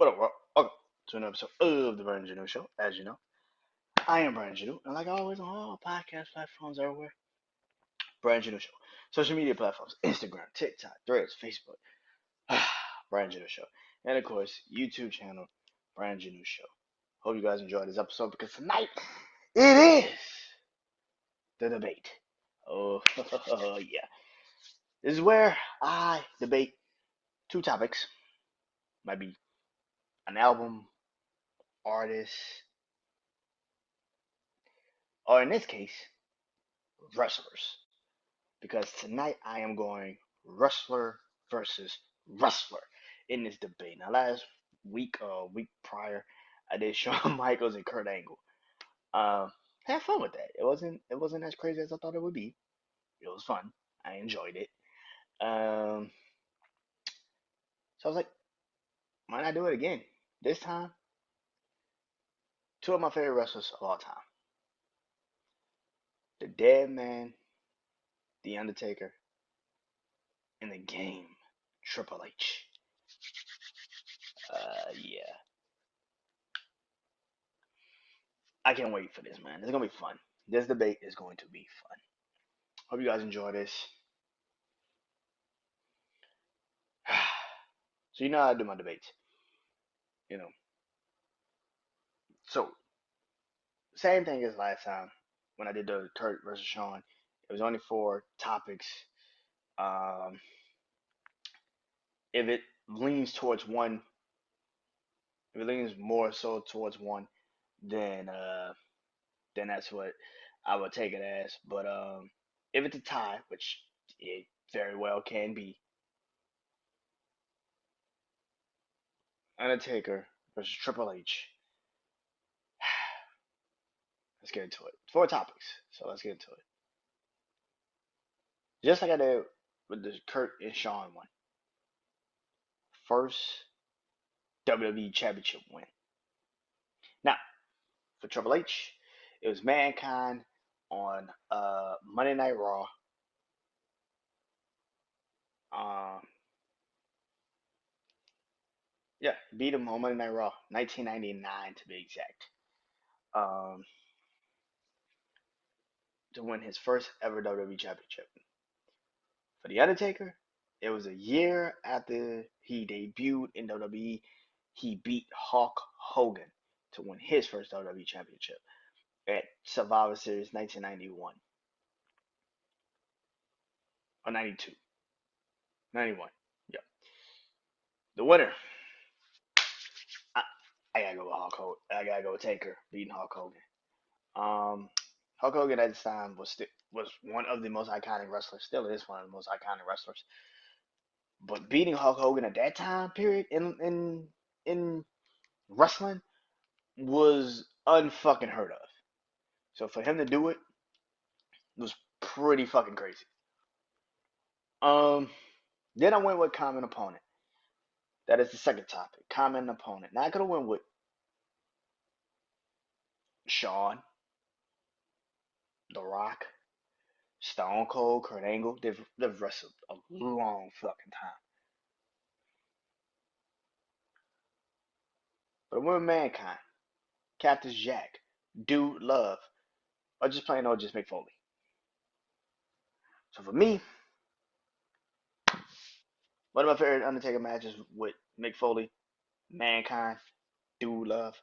What up, world? Welcome to another episode of the BrandonJaneauShow. Show. As you know, I am BrandonJaneau, and like always on all podcast platforms everywhere, BrandonJaneauShow. Show. Social media platforms, Instagram, TikTok, Threads, Facebook, BrandonJaneauShow. Show. And of course, YouTube channel, BrandonJaneauShow. Show. Hope you guys enjoyed this episode because tonight it is the debate. Oh, yeah. This is where I debate two topics. Might be an album, artist, or in this case, wrestlers. Because tonight I am going wrestler versus wrestler in this debate. Now, last week, week prior, I did Shawn Michaels and Kurt Angle. Had fun with that. It wasn't as crazy as I thought it would be. It was fun. I enjoyed it. Um, so I was like, why not do it again? This time, two of my favorite wrestlers of all time: the Dead Man, the Undertaker, and the Game, Triple H. Yeah. I can't wait for this, man. It's gonna be fun. This debate is going to be fun. Hope you guys enjoy this. So you know how I do my debates, you know. So same thing as last time when I did the Kurt versus Sean. It was only four topics. Um, if it leans towards one, if it leans more so towards one, then then that's what I would take it as. But if it's a tie, which it very well can be, Undertaker versus Triple H. Let's get into it. Four topics, so let's get into it. Just like I did with the Kurt and Sean one. First WWE Championship win. Now, for Triple H, it was Mankind on Monday Night Raw. Um, yeah, beat him on Monday Night Raw, 1999 to be exact. Um, to win his first ever WWE Championship. For The Undertaker, it was a year after he debuted in WWE. He beat Hulk Hogan to win his first WWE Championship at Survivor Series 1991 or 92, 91. Yeah, the winner. I, I gotta go with Hulk Hogan. I gotta go with Taker beating Hulk Hogan. Hulk Hogan at the time was one of the most iconic wrestlers. Still is one of the most iconic wrestlers. But beating Hulk Hogan at that time period in wrestling was unfucking heard of. So for him to do it was pretty fucking crazy. Um, then I went with common opponent. That is the second topic. Common opponent. Now I could have went with Shawn, The Rock, Stone Cold, Kurt Angle. They've wrestled a long fucking time. But I went with Mankind, Cactus Jack, Dude Love, or just plain old just Mick Foley. So for me, one of my favorite Undertaker matches with Mick Foley, Mankind, Dude Love,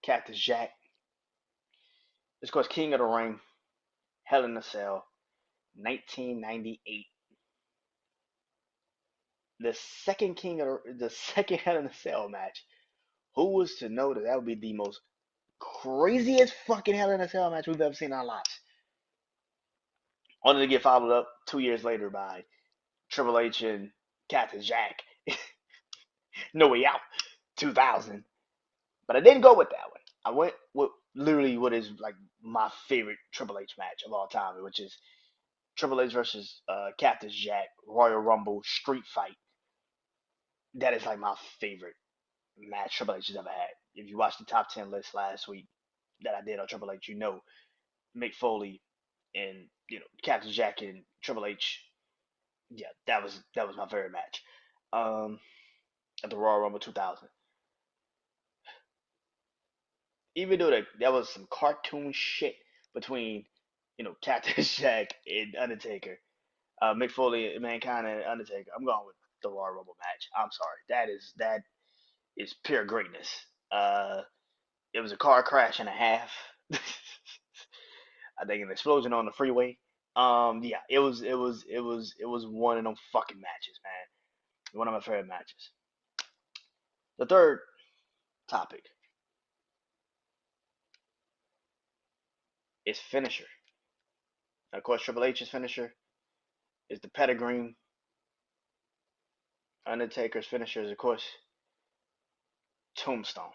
Cactus Jack. Of course, King of the Ring, Hell in a Cell, 1998. The second Hell in a Cell match. Who was to know that would be the most craziest fucking Hell in a Cell match we've ever seen in our lives? Only to get followed up 2 years later by Triple H and Cactus Jack. No Way Out, 2000. But I didn't go with that one. I went with literally what is like my favorite Triple H match of all time, which is Triple H versus Cactus Jack Royal Rumble Street Fight. That is like my favorite match Triple H has ever had. If you watched the top 10 list last week that I did on Triple H, you know Mick Foley and Cactus Jack and Triple H. Yeah, that was my favorite match. At the Royal Rumble 2000. even though there was some cartoon shit between, Captain Jack and Undertaker, Mick Foley, Mankind, and Undertaker, I'm going with the Royal Rumble match. I'm sorry, that is pure greatness. Uh, it was a car crash and a half. I think an explosion on the freeway. Yeah, it was one of them fucking matches, man. One of my favorite matches. The third topic is finisher. Of course, Triple H's finisher is the pedigree. Undertaker's finisher is, of course, Tombstone.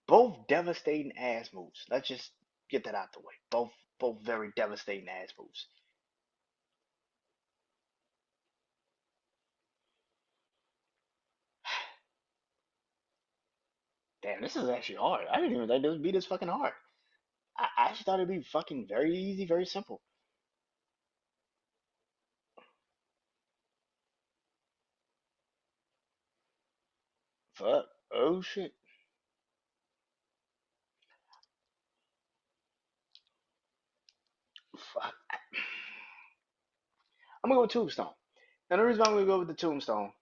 Both devastating ass moves. Let's just get that out the way. Both very devastating ass moves. Damn, this is actually hard. I didn't even think this would be this fucking hard. I actually thought it'd be fucking very easy, very simple. Fuck. Oh shit. Fuck. I'm gonna go with Tombstone. And the reason why I'm gonna go with the Tombstone,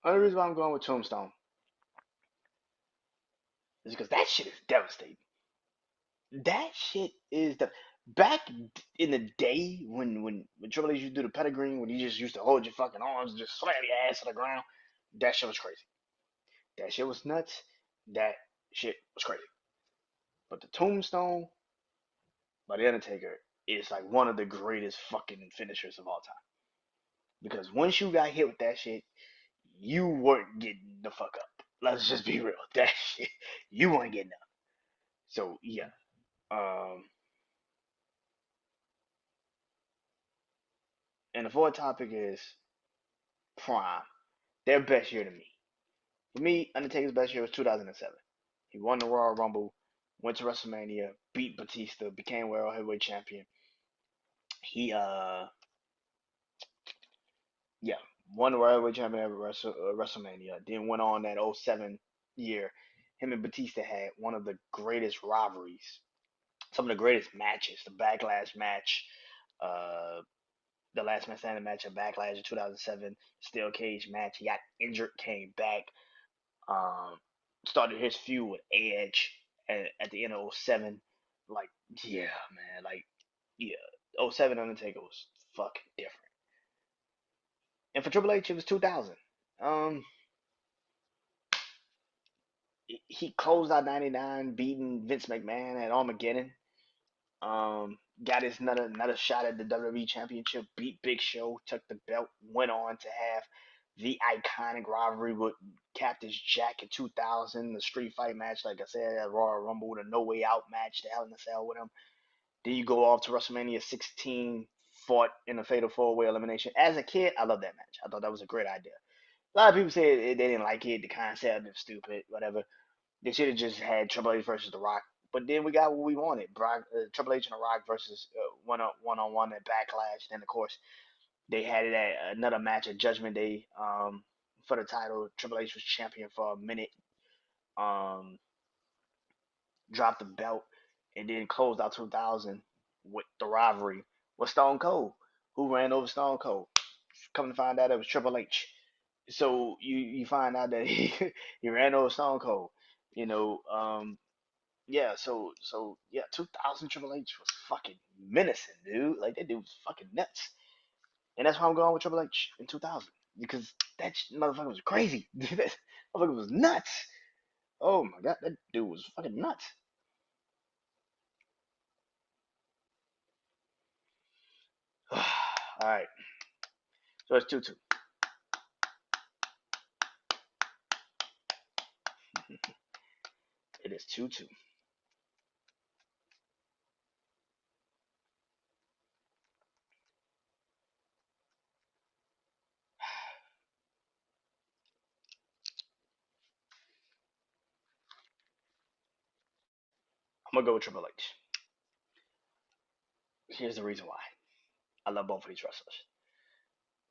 only reason why I'm going with Tombstone is because that shit is devastating. That shit is the back in the day when Triple H used to do the pedigree, when you just used to hold your fucking arms and just slam your ass to the ground. That shit was crazy. That shit was nuts. That shit was crazy. But the Tombstone by the Undertaker is like one of the greatest fucking finishers of all time. Because once you got hit with that shit, you weren't getting the fuck up. Let's just be real. That shit, you weren't getting up. So yeah. Um, and the fourth topic is Prime. Their best year to me. For me, Undertaker's best year was 2007. He won the Royal Rumble, went to WrestleMania, beat Batista, became World Heavyweight Champion. He yeah, won the Royal Heavyweight Champion at WrestleMania. Then went on that '07 year. Him and Batista had one of the greatest rivalries, some of the greatest matches. The Backlash match, uh, the Last Man Standing match at Backlash in 2007, Steel Cage match. He got injured, came back, um, started his feud with Edge at the end of '07. Like, yeah, man, like, yeah, '07 Undertaker was fucking different. And for Triple H, it was 2000. Um, he closed out '99, beating Vince McMahon at Armageddon. Got his another shot at the WWE Championship. Beat Big Show, took the belt. Went on to have the iconic rivalry with Cactus Jack in 2000, the street fight match, like I said, at Royal Rumble, the No Way Out match, the Hell in a Cell with him. Then you go off to WrestleMania 16, fought in a Fatal 4-Way elimination. As a kid, I love that match. I thought that was a great idea. A lot of people say they didn't like it, the concept is stupid, whatever. They should have just had Triple H versus The Rock. But then we got what we wanted: Triple H and The Rock versus one on one at Backlash. Then of course they had it at another match at Judgment Day for the title. Triple H was champion for a minute, um, dropped the belt, and then closed out 2000 with the rivalry with Stone Cold, who ran over Stone Cold. Come to find out, it was Triple H. So you find out that he ran over Stone Cold. You know, yeah, so yeah, 2000 Triple H was fucking menacing, dude. Like that dude was fucking nuts, and that's why I'm going with Triple H in 2000 because that motherfucker was crazy. That motherfucker was nuts. Oh my god, that dude was fucking nuts. All right, so it's 2-2. It is 2-2. I'm gonna go with Triple H. Here's the reason why. I love both of these wrestlers.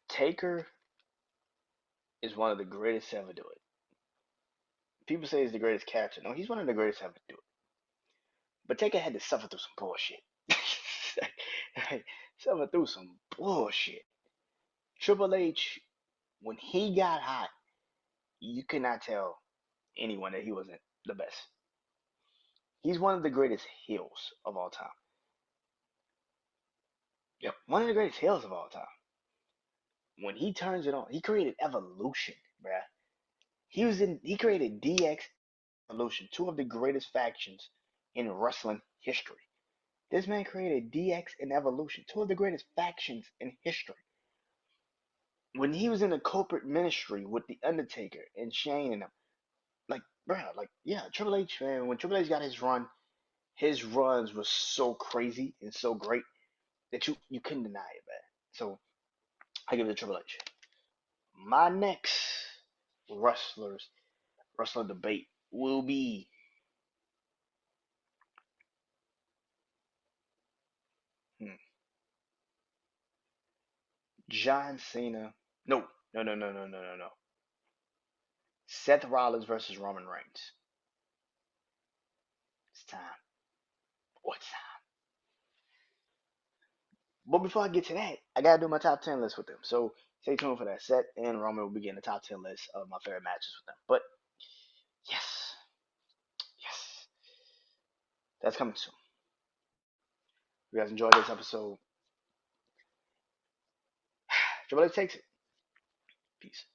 Taker is one of the greatest to ever do it. People say he's the greatest character. No, he's one of the greatest ever to do it. But Taker had to suffer through some bullshit. Suffer through some bullshit. Triple H, when he got hot, you could not tell anyone that he wasn't the best. He's one of the greatest heels of all time. Yep, one of the greatest heels of all time. When he turns it on, he created Evolution, bruh. He created DX Evolution, two of the greatest factions in wrestling history. This man created DX and Evolution, two of the greatest factions in history. When he was in a corporate ministry with the Undertaker and Shane and them, like, bruh, like, yeah, Triple H, man, when Triple H got his runs was so crazy and so great that you couldn't deny it, man. So I give it to Triple H. My next wrestlers wrestler debate will be hmm, John Cena. No, no, no, no, no, no, no, no. Seth Rollins versus Roman Reigns. It's time. What's time? But before I get to that, I gotta do my top 10 list with them. So stay tuned for that. Seth and Roman will be getting the top 10 list of my favorite matches with them. But yes, yes, that's coming soon. If you guys enjoyed this episode, Triple H takes it. Peace.